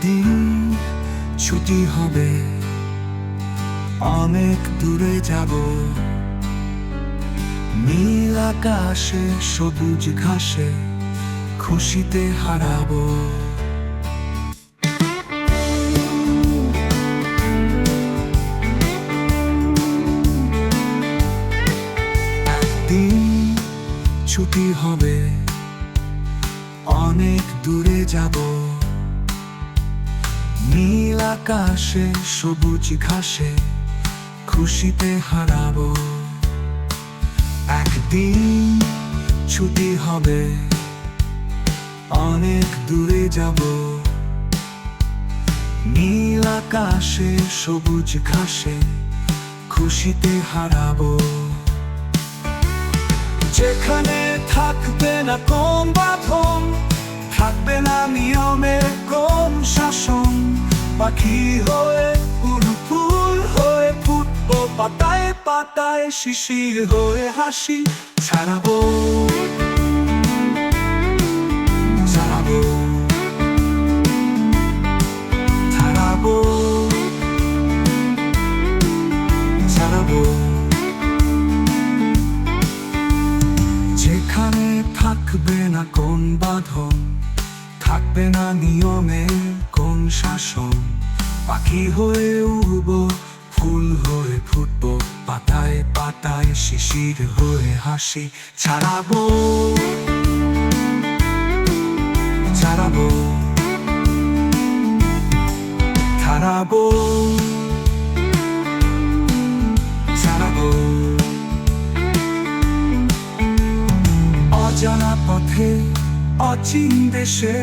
একদিন ছুটি হবে, অনেক দূরে যাব, নীল আকাশে সবুজ ঘাসে খুশিতে হারাবো। একদিন ছুটি হবে, অনেক দূরে যাব, নীল আকাশে সবুজ ঘাসে খুশিতে হারাবো। একদিন ছুটি হবে, অনেক দূরে যাব, নীল আকাশে সবুজ ঘাসে খুশিতে হারাবো। যেখানে থাকবে না কোন বাঁধন, থাকবে না নিয়মের কোন শাসন, পাখি হয়ে উড়বো, ফুল হয়ে ফুটবো, পাতায় পাতায় শিশির হয়ে হাসি ছাড়াবো, ছাড়াবো, ছাড়াবো, ছাড়াবো। যেখানে থাকবে না কোন বাঁধন, থাকবে না নিয়মের কোন শাসন, পাখি হয়ে উড়বো, ফুল হয়ে ফুটবো, পাতায় পাতায় শিশির হয়ে হাসি ছাড়াবো, ছাড়াবো, ছাড়াবো, ছাড়াবো। অজানা পথে অচিন দেশে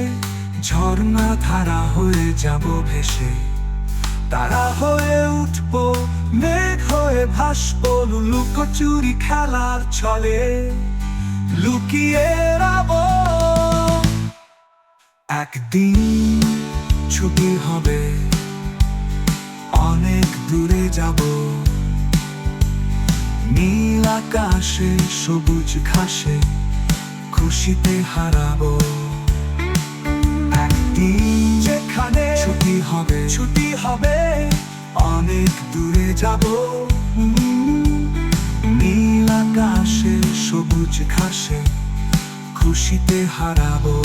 ঝর্ণা ধারা হয়ে যাব ভেসে, তারা হয়ে উঠবো, মেঘ হয়ে ভাসবো, লুকোচুরি খেলার ছলে লুকিয়ে রবো। একদিন ছুটি হবে, অনেক দূরে যাব, নীল আকাশে সবুজ ঘাসে খুশিতে হারাবো। একদিন যেখানে ছুটি হবে, ছুটি হবে, অনেক দূরে যাব, নীল আকাশে সবুজ ঘাসে খুশিতে হারাবো।